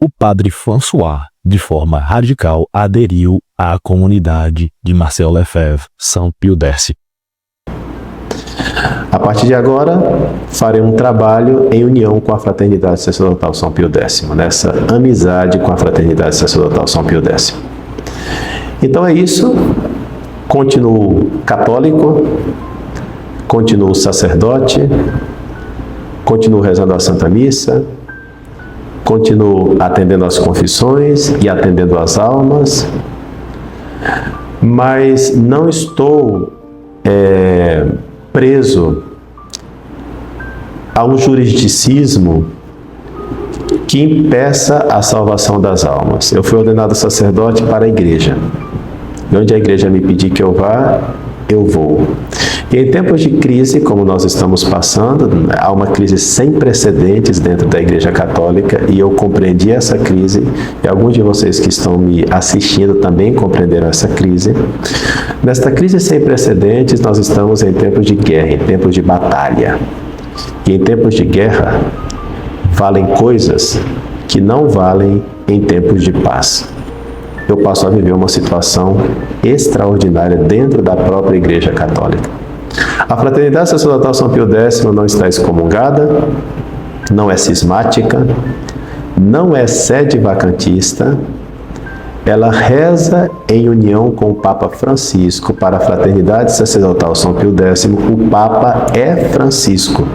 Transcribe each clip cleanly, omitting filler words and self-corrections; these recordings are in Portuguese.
o padre François, de forma radical, aderiu à comunidade de Marcel Lefebvre, São Pio X. A partir de agora, farei um trabalho em união com a Fraternidade Sacerdotal São Pio X, nessa amizade com a Fraternidade Sacerdotal São Pio X. Então é isso, continuo católico, continuo sacerdote, continuo rezando a Santa Missa, continuo atendendo às confissões e atendendo às almas, mas não estou preso a um juridicismo que impeça a salvação das almas. Eu fui ordenado sacerdote para a igreja. E onde a igreja me pedir que eu vá, eu vou. E em tempos de crise, como nós estamos passando, há uma crise sem precedentes dentro da Igreja Católica, e eu compreendi essa crise, e alguns de vocês que estão me assistindo também compreenderam essa crise. Nesta crise sem precedentes, nós estamos em tempos de guerra, em tempos de batalha. E em tempos de guerra, valem coisas que não valem em tempos de paz. Eu passo a viver uma situação extraordinária dentro da própria Igreja Católica. A Fraternidade Sacerdotal São Pio X não está excomungada, não é cismática, não é sede vacantista. Ela reza em união com o Papa Francisco para a Fraternidade Sacerdotal São Pio X. O Papa é Francisco.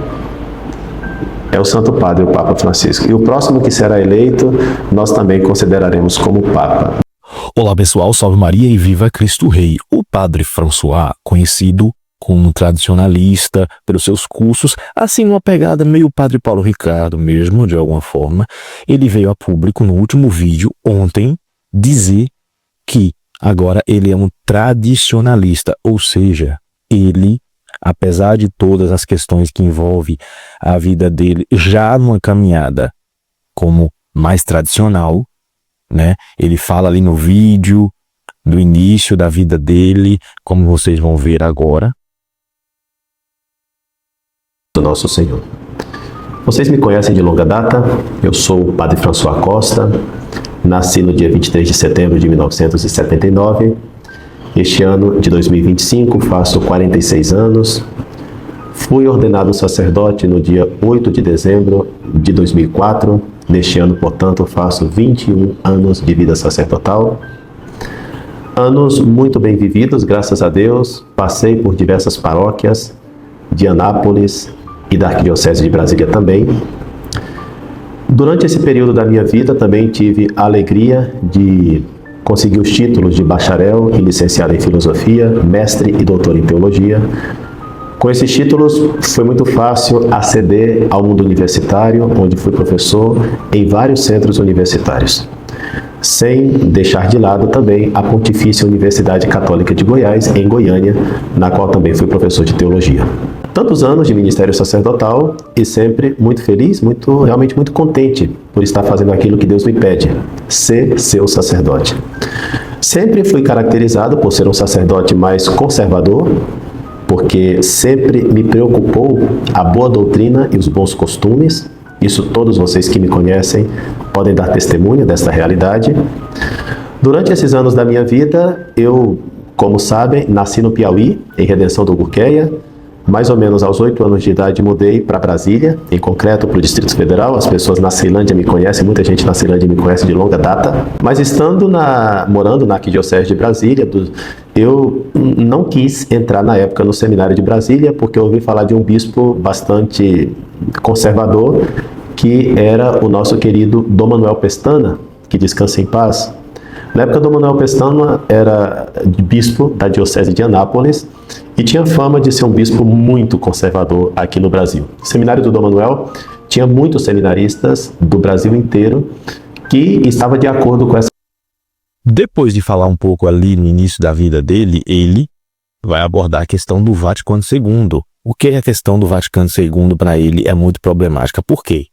É o Santo Padre, o Papa Francisco. E o próximo que será eleito, nós também consideraremos como Papa. Olá pessoal, salve Maria e viva Cristo Rei. O padre François, conhecido como tradicionalista pelos seus cursos, assim numa pegada meio Padre Paulo Ricardo mesmo, de alguma forma, ele veio a público no último vídeo, ontem, dizer que agora ele é um tradicionalista, ou seja, ele, apesar de todas as questões que envolvem a vida dele, já numa caminhada como mais tradicional, né? Ele fala ali no vídeo do início da vida dele, como vocês vão ver agora. Do nosso Senhor. Vocês me conhecem de longa data, eu sou o Padre François Costa, nasci no dia 23 de setembro de 1979, este ano de 2025 faço 46 anos, fui ordenado sacerdote no dia 8 de dezembro de 2004, neste ano, portanto, faço 21 anos de vida sacerdotal, anos muito bem vividos, graças a Deus, passei por diversas paróquias de Anápolis e da Arquidiocese de Brasília também. Durante esse período da minha vida também tive a alegria de conseguir os títulos de bacharel e licenciado em filosofia, mestre e doutor em teologia. Com esses títulos foi muito fácil aceder ao mundo universitário, onde fui professor em vários centros universitários. Sem deixar de lado também a Pontifícia Universidade Católica de Goiás, em Goiânia, na qual também fui professor de teologia. Tantos anos de ministério sacerdotal e sempre muito feliz, realmente muito contente por estar fazendo aquilo que Deus me pede, ser seu sacerdote. Sempre fui caracterizado por ser um sacerdote mais conservador, porque sempre me preocupou a boa doutrina e os bons costumes. Isso todos vocês que me conhecem podem dar testemunho dessa realidade. Durante esses anos da minha vida, eu, como sabem, nasci no Piauí, em Redenção do Gurqueia. Mais ou menos aos 8 anos de idade mudei para Brasília, em concreto para o Distrito Federal. As pessoas na Ceilândia me conhecem, muita gente na Ceilândia me conhece de longa data. Mas morando na Arquidiocese de Brasília, eu não quis entrar na época no seminário de Brasília, porque eu ouvi falar de um bispo bastante conservador, que era o nosso querido Dom Manuel Pestana, que descansa em paz. Na época, Dom Manuel Pestana era bispo da Diocese de Anápolis e tinha fama de ser um bispo muito conservador aqui no Brasil. O seminário do Dom Manuel tinha muitos seminaristas do Brasil inteiro que estavam de acordo com essa... Depois de falar um pouco ali no início da vida dele, ele vai abordar a questão do Vaticano II. O que é a questão do Vaticano II para ele é muito problemática. Por quê?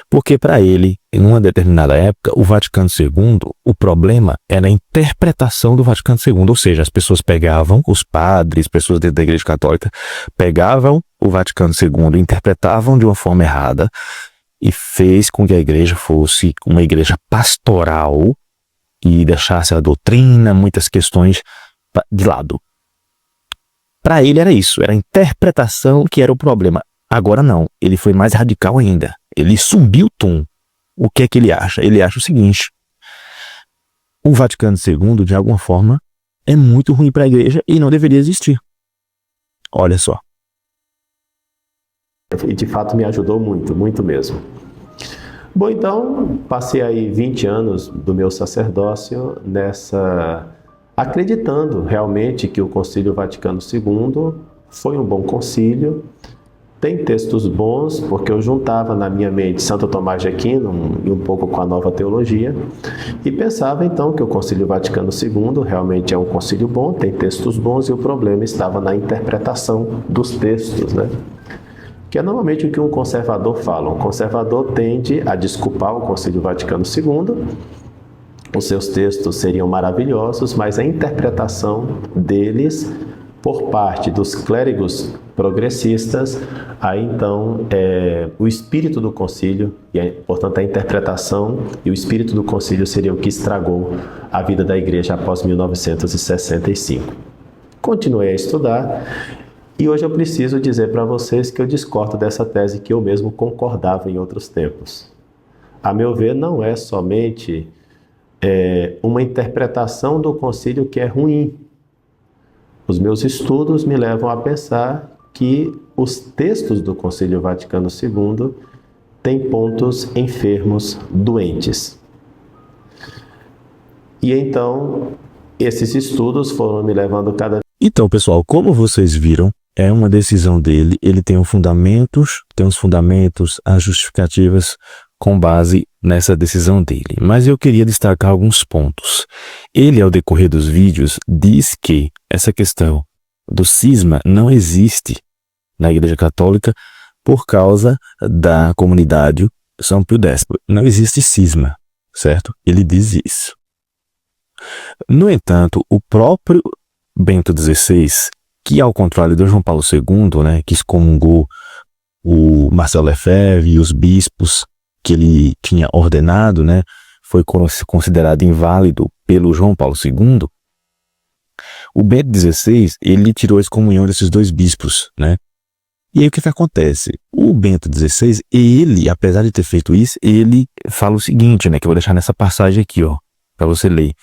Porque para ele, em uma determinada época, o Vaticano II, o problema era a interpretação do Vaticano II, ou seja, as pessoas pegavam, os padres, pessoas dentro da Igreja Católica, pegavam o Vaticano II, interpretavam de uma forma errada e fez com que a igreja fosse uma igreja pastoral e deixasse a doutrina, muitas questões de lado. Para ele era isso, era a interpretação que era o problema. Agora não, ele foi mais radical ainda. Ele subiu o tom. O que é que ele acha? Ele acha o seguinte: o Vaticano II, de alguma forma, é muito ruim para a igreja e não deveria existir. Olha só. E de fato me ajudou muito, muito mesmo. Bom, então, passei aí 20 anos do meu sacerdócio acreditando realmente que o Concílio Vaticano II foi um bom concílio. Tem textos bons, porque eu juntava na minha mente Santo Tomás de Aquino e um pouco com a Nova Teologia, e pensava então que o Concílio Vaticano II realmente é um concílio bom, tem textos bons, e o problema estava na interpretação dos textos, né? Que é normalmente o que um conservador fala. Um conservador tende a desculpar o Concílio Vaticano II, os seus textos seriam maravilhosos, mas a interpretação deles por parte dos clérigos progressistas, aí então o espírito do concílio, e portanto a interpretação e o espírito do concílio seria o que estragou a vida da igreja após 1965. Continuei a estudar e hoje eu preciso dizer para vocês que eu discordo dessa tese que eu mesmo concordava em outros tempos. A meu ver, não é somente uma interpretação do concílio que é ruim. Os meus estudos me levam a pensar que os textos do Concílio Vaticano II têm pontos enfermos, doentes. E então, esses estudos foram me levando cada vez. Então, pessoal, como vocês viram, é uma decisão dele, ele tem os fundamentos, as justificativas com base nessa decisão dele. Mas eu queria destacar alguns pontos. Ele, ao decorrer dos vídeos, diz que essa questão do cisma não existe na Igreja Católica por causa da comunidade São Pio X. Não existe cisma, certo? Ele diz isso. No entanto, o próprio Bento XVI, que ao contrário do João Paulo II, né, que excomungou o Marcelo Lefebvre e os bispos que ele tinha ordenado, né, foi considerado inválido pelo João Paulo II, o Bento XVI, ele tirou a excomunhão desses dois bispos, né? E aí o que acontece? O Bento XVI, ele, apesar de ter feito isso, ele fala o seguinte, né, que eu vou deixar nessa passagem aqui, ó, para você ler.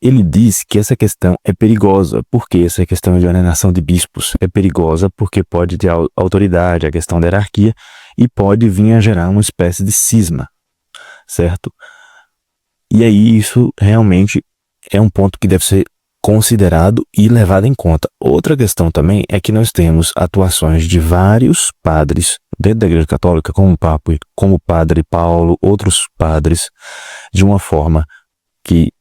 Ele diz que essa questão é perigosa, porque essa questão de ordenação de bispos é perigosa porque pode ter autoridade, a questão da hierarquia, e pode vir a gerar uma espécie de cisma, certo? E aí isso realmente é um ponto que deve ser considerado e levado em conta. Outra questão também é que nós temos atuações de vários padres dentro da Igreja Católica, como o Papa, como o Padre Paulo, outros padres, de uma forma que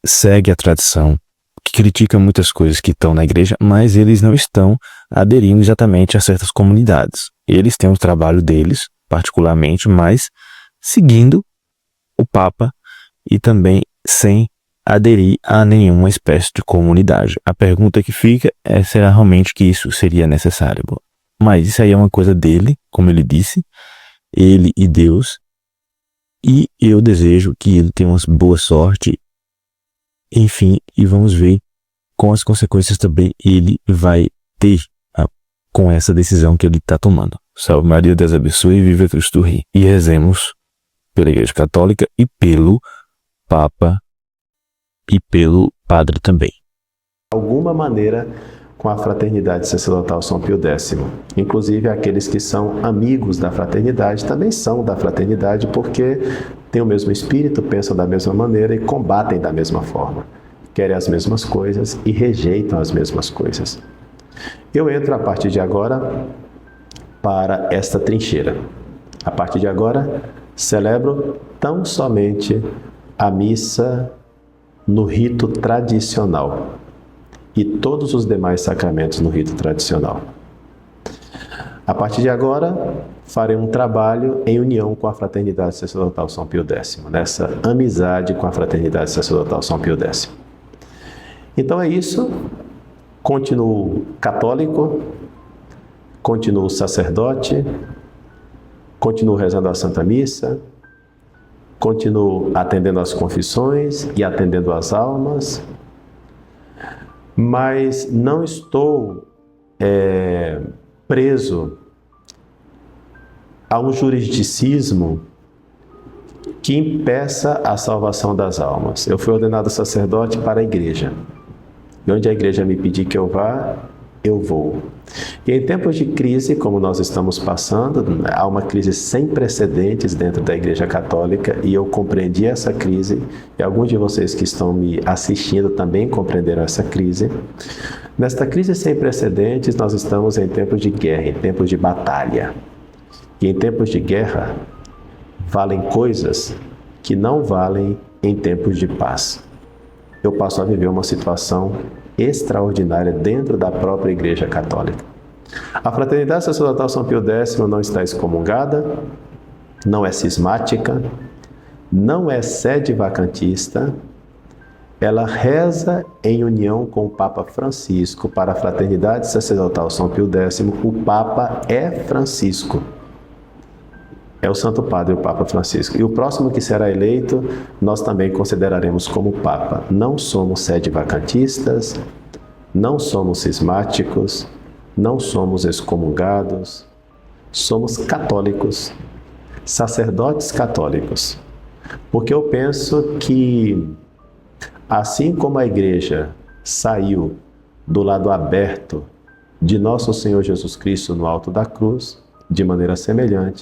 segue a tradição, que critica muitas coisas que estão na igreja, mas eles não estão aderindo exatamente a certas comunidades. Eles têm o trabalho deles, particularmente, mas seguindo o Papa e também sem aderir a nenhuma espécie de comunidade. A pergunta que fica é: será realmente que isso seria necessário? Mas isso aí é uma coisa dele, como ele disse, ele e Deus, e eu desejo que ele tenha uma boa sorte, enfim, e vamos ver com as consequências também ele vai ter com essa decisão que ele está tomando. Salve Maria, Deus abençoe e viva Cristo Rei. E rezemos pela Igreja Católica e pelo Papa e pelo Padre também. De alguma maneira, com a Fraternidade Sacerdotal São Pio X. Inclusive, aqueles que são amigos da Fraternidade também são da Fraternidade porque têm o mesmo espírito, pensam da mesma maneira e combatem da mesma forma. Querem as mesmas coisas e rejeitam as mesmas coisas. Eu entro a partir de agora para esta trincheira. A partir de agora, celebro tão somente a missa no rito tradicional e todos os demais sacramentos no rito tradicional. A partir de agora, farei um trabalho em união com a Fraternidade Sacerdotal São Pio X, nessa amizade com a Fraternidade Sacerdotal São Pio X. Então é isso. Continuo católico, continuo sacerdote, continuo rezando a Santa Missa, continuo atendendo às confissões e atendendo às almas, mas não estou preso a um juridicismo que impeça a salvação das almas. Eu fui ordenado sacerdote para a igreja. E onde a igreja me pedir que eu vá, eu vou. E em tempos de crise, como nós estamos passando, há uma crise sem precedentes dentro da Igreja Católica, e eu compreendi essa crise, e alguns de vocês que estão me assistindo também compreenderam essa crise. Nesta crise sem precedentes, nós estamos em tempos de guerra, em tempos de batalha. E em tempos de guerra, valem coisas que não valem em tempos de paz. Eu passo a viver uma situação extraordinária dentro da própria Igreja Católica. A Fraternidade Sacerdotal São Pio X não está excomungada, não é cismática, não é sede vacantista. Ela reza em união com o Papa Francisco para a Fraternidade Sacerdotal São Pio X. O Papa é Francisco. É o Santo Padre, o Papa Francisco. E o próximo que será eleito, nós também consideraremos como Papa. Não somos sede vacantistas, não somos cismáticos, não somos excomungados, somos católicos, sacerdotes católicos. Porque eu penso que, assim como a Igreja saiu do lado aberto de Nosso Senhor Jesus Cristo no alto da cruz, de maneira semelhante,